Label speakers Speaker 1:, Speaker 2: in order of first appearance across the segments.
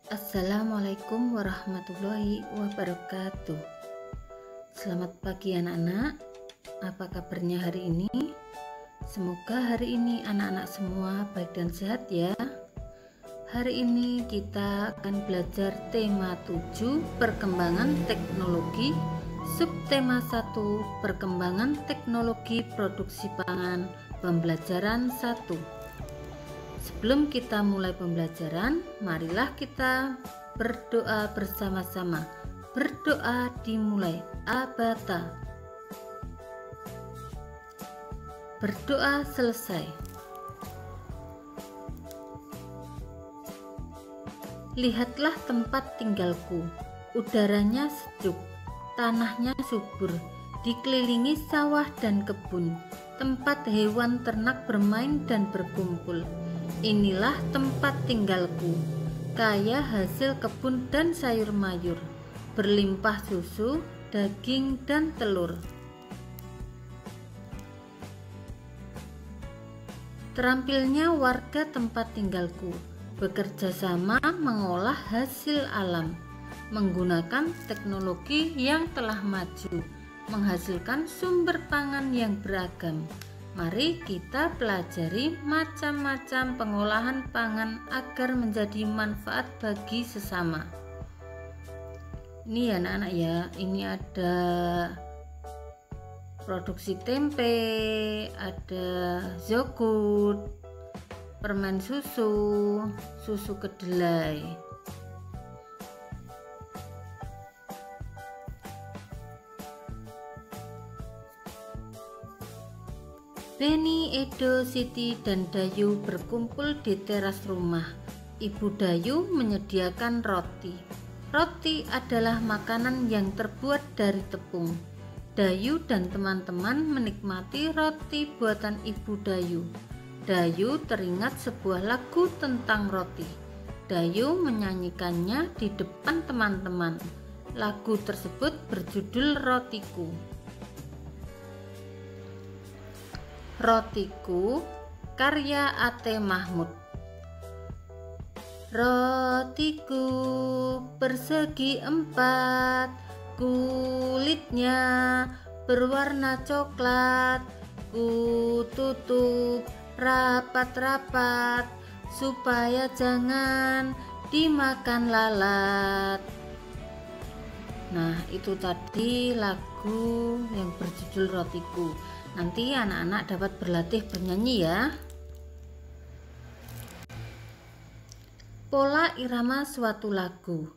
Speaker 1: Assalamualaikum warahmatullahi wabarakatuh. Selamat pagi anak-anak. Apa kabarnya hari ini? Semoga hari ini anak-anak semua baik dan sehat ya. Hari ini kita akan belajar tema 7 perkembangan teknologi, subtema 1 perkembangan teknologi produksi pangan, pembelajaran 1. Sebelum kita mulai pembelajaran, marilah kita berdoa bersama-sama. Berdoa dimulai. Abata. Berdoa selesai. Lihatlah tempat tinggalku. Udaranya sejuk, tanahnya subur, dikelilingi sawah dan kebun, tempat hewan ternak bermain dan berkumpul. Inilah tempat tinggalku, kaya hasil kebun dan sayur mayur, berlimpah susu, daging, dan telur. Terampilnya warga tempat tinggalku bekerja sama mengolah hasil alam, menggunakan teknologi yang telah maju, menghasilkan sumber pangan yang beragam. Mari kita pelajari macam-macam pengolahan pangan agar menjadi manfaat bagi sesama. Ini ya anak-anak ya, ini ada produksi tempe, ada yogurt, permen susu, susu kedelai. Beni, Edo, Siti, dan Dayu berkumpul di teras rumah. Ibu Dayu menyediakan roti. Roti adalah makanan yang terbuat dari tepung. Dayu dan teman-teman menikmati roti buatan Ibu Dayu. Dayu teringat sebuah lagu tentang roti. Dayu menyanyikannya di depan teman-teman. Lagu tersebut berjudul Rotiku. Rotiku, karya A.T. Mahmud. Rotiku persegi 4, kulitnya berwarna coklat, ku tutup rapat-rapat supaya jangan dimakan lalat. Nah, itu tadi lagu yang berjudul Rotiku. Nanti anak-anak dapat berlatih bernyanyi ya. Pola irama suatu lagu.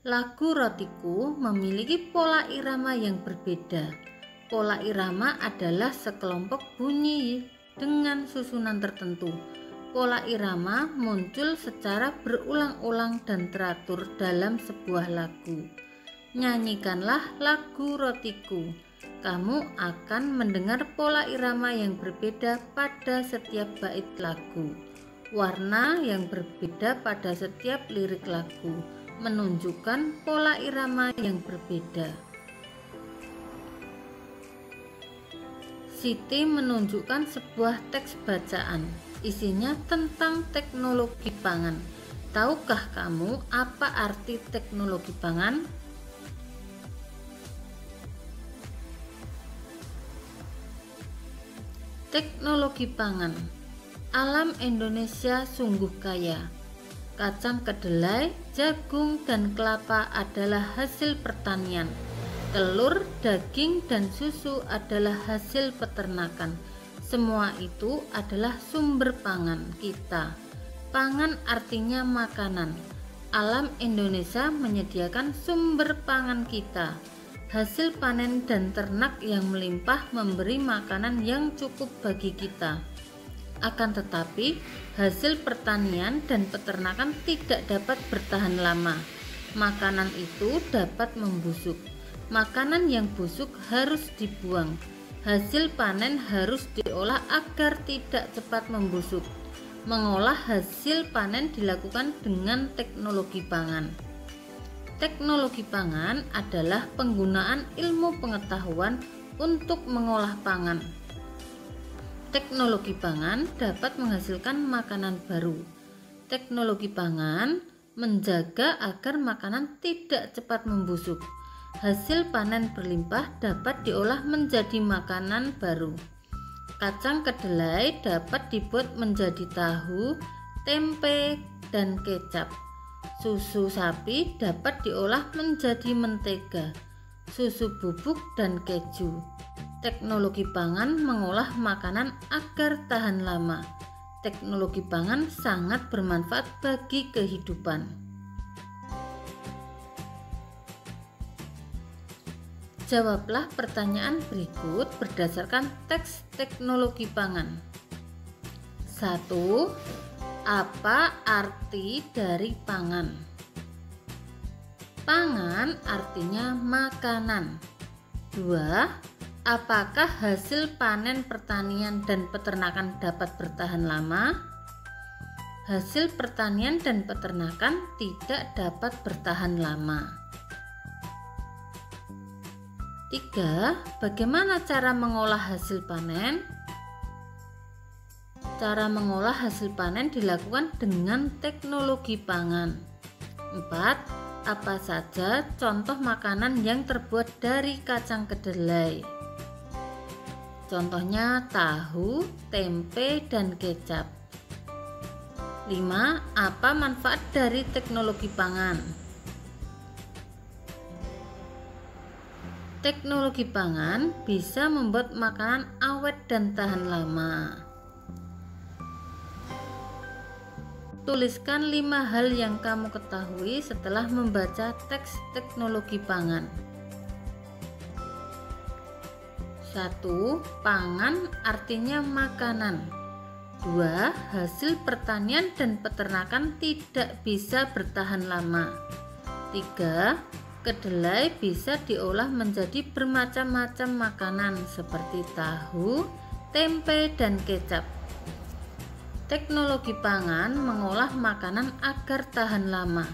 Speaker 1: Lagu Rotiku memiliki pola irama yang berbeda. Pola irama adalah sekelompok bunyi dengan susunan tertentu. Pola irama muncul secara berulang-ulang dan teratur dalam sebuah lagu. Nyanyikanlah lagu Rotiku. Kamu akan mendengar pola irama yang berbeda pada setiap bait lagu. Warna yang berbeda pada setiap lirik lagu menunjukkan pola irama yang berbeda. Siti menunjukkan sebuah teks bacaan. Isinya tentang teknologi pangan. Tahukah kamu apa arti teknologi pangan? Teknologi pangan. Alam Indonesia sungguh kaya. Kacang kedelai, jagung, dan kelapa adalah hasil pertanian. Telur, daging, dan susu adalah hasil peternakan. Semua itu adalah sumber pangan kita. Pangan artinya makanan. Alam Indonesia menyediakan sumber pangan kita. Hasil panen dan ternak yang melimpah memberi makanan yang cukup bagi kita. Akan tetapi, hasil pertanian dan peternakan tidak dapat bertahan lama. Makanan itu dapat membusuk. Makanan yang busuk harus dibuang. Hasil panen harus diolah agar tidak cepat membusuk. Mengolah hasil panen dilakukan dengan teknologi pangan. Teknologi pangan adalah penggunaan ilmu pengetahuan untuk mengolah pangan. Teknologi pangan dapat menghasilkan makanan baru. Teknologi pangan menjaga agar makanan tidak cepat membusuk. Hasil panen berlimpah dapat diolah menjadi makanan baru. Kacang kedelai dapat dibuat menjadi tahu, tempe, dan kecap. Susu sapi dapat diolah menjadi mentega, susu bubuk, dan keju. Teknologi pangan mengolah makanan agar tahan lama. Teknologi pangan sangat bermanfaat bagi kehidupan. Jawablah pertanyaan berikut berdasarkan teks teknologi pangan. 1. Apa arti dari pangan? Pangan artinya makanan. 2. Apakah hasil panen pertanian dan peternakan dapat bertahan lama? Hasil pertanian dan peternakan tidak dapat bertahan lama. 3. Bagaimana cara mengolah hasil panen? Cara mengolah hasil panen dilakukan dengan teknologi pangan. 4. Apa saja contoh makanan yang terbuat dari kacang kedelai? Contohnya tahu, tempe, dan kecap. 5. Apa manfaat dari teknologi pangan? Teknologi pangan bisa membuat makanan awet dan tahan lama. Tuliskan 5 hal yang kamu ketahui setelah membaca teks teknologi pangan. 1. Pangan artinya makanan. 2. Hasil pertanian dan peternakan tidak bisa bertahan lama. 3. Kedelai bisa diolah menjadi bermacam-macam makanan seperti tahu, tempe, dan kecap. Teknologi pangan mengolah makanan agar tahan lama.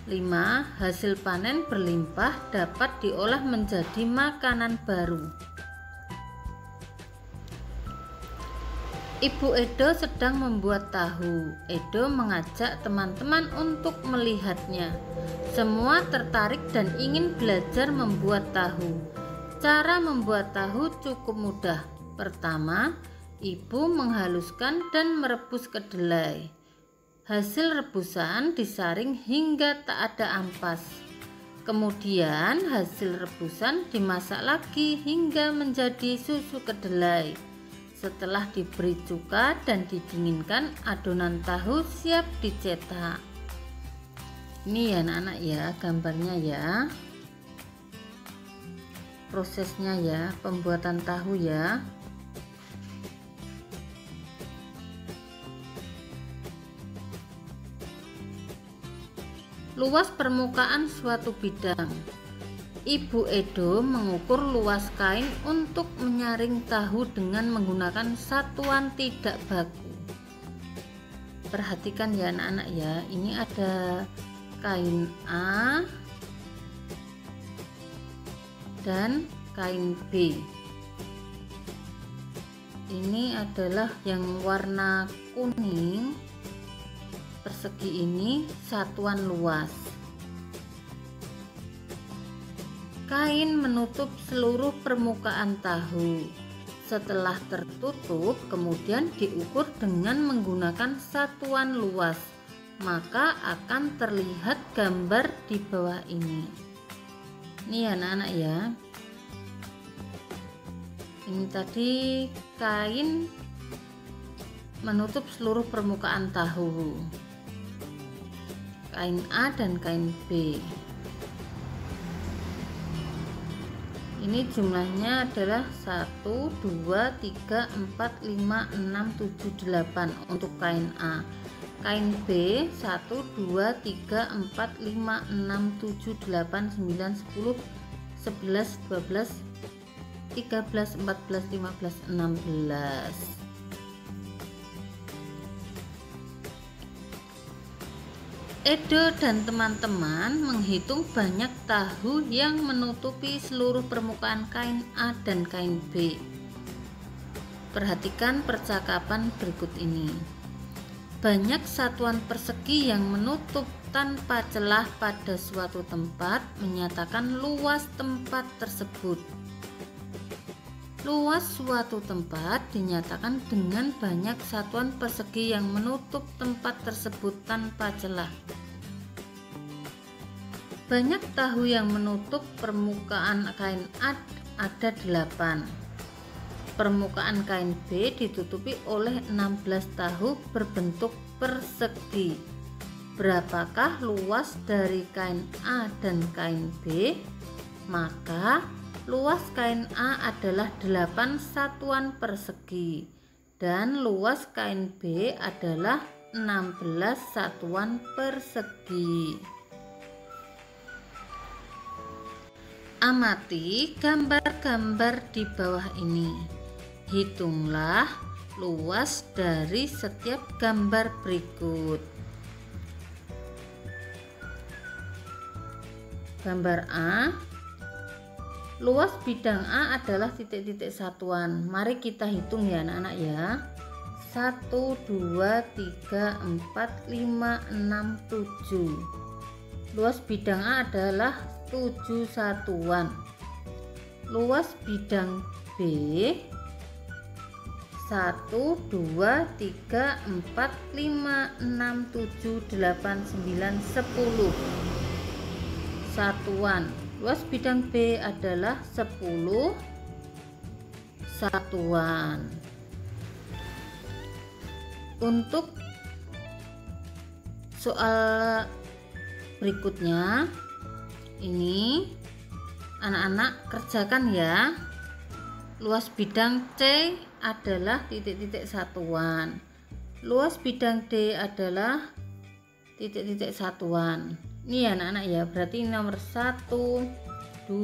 Speaker 1: 5. Hasil panen berlimpah dapat diolah menjadi makanan baru. Ibu Edo sedang membuat tahu. Edo mengajak teman-teman untuk melihatnya. Semua tertarik dan ingin belajar membuat tahu. Cara membuat tahu cukup mudah. Pertama, ibu menghaluskan dan merebus kedelai. Hasil rebusan disaring hingga tak ada ampas. Kemudian hasil rebusan dimasak lagi hingga menjadi susu kedelai. Setelah diberi cuka dan didinginkan, adonan tahu siap dicetak. Ini ya anak-anak ya, gambarnya ya, prosesnya ya, pembuatan tahu ya. Luas permukaan suatu bidang. Ibu Edo mengukur luas kain untuk menyaring tahu dengan menggunakan satuan tidak baku. Perhatikan ya anak-anak ya, ini ada kain A dan kain B. Ini adalah yang warna kuning, persegi ini satuan luas. Kain menutup seluruh permukaan tahu. Setelah tertutup, kemudian diukur dengan menggunakan satuan luas, maka akan terlihat gambar di bawah ini. Ini ya anak-anak ya. Ini tadi kain menutup seluruh permukaan tahu. Kain A dan kain B. Ini jumlahnya adalah 1, 2, 3, 4, 5, 6, 7, 8 untuk kain A. Kain B 1, 2, 3, 4, 5, 6, 7, 8, 9, 10, 11, 12, 13, 14, 15, 16. Edo dan teman-teman menghitung banyak tahu yang menutupi seluruh permukaan kain A dan kain B. Perhatikan percakapan berikut ini. Banyak satuan persegi yang menutup tanpa celah pada suatu tempat menyatakan luas tempat tersebut. Luas suatu tempat dinyatakan dengan banyak satuan persegi yang menutup tempat tersebut tanpa celah. Banyak tahu yang menutup permukaan kain A ada 8. Permukaan kain B ditutupi oleh 16 tahu berbentuk persegi. Berapakah luas dari kain A dan kain B? Maka luas kain A adalah 8 satuan persegi dan luas kain B adalah 16 satuan persegi. Amati gambar-gambar di bawah ini. Hitunglah luas dari setiap gambar berikut. Gambar A, luas bidang A adalah titik-titik satuan. Mari kita hitung ya anak-anak ya. 1, 2, 3, 4, 5, 6, 7. Luas bidang A adalah 7 satuan. Luas bidang B 1, 2, 3, 4, 5, 6, 7, 8, 9, 10 satuan. Luas bidang B adalah 10 satuan. Untuk soal berikutnya ini anak-anak kerjakan ya. Luas bidang C adalah titik-titik satuan. Luas bidang D adalah titik-titik satuan. Ini ya anak-anak ya, berarti nomor 1, 2,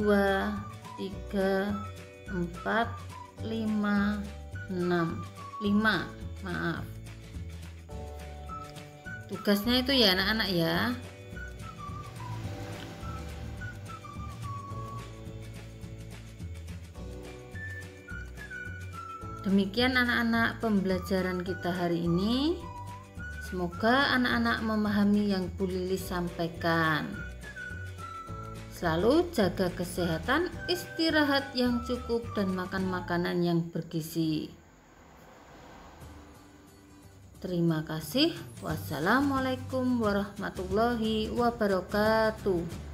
Speaker 1: 3, 4, 5, 6. 5, maaf. Tugasnya itu ya anak-anak ya. Demikian anak-anak pembelajaran kita hari ini. Semoga anak-anak memahami yang Bu Lilis sampaikan. Selalu jaga kesehatan, istirahat yang cukup, dan makan makanan yang bergizi. Terima kasih. Wassalamualaikum warahmatullahi wabarakatuh.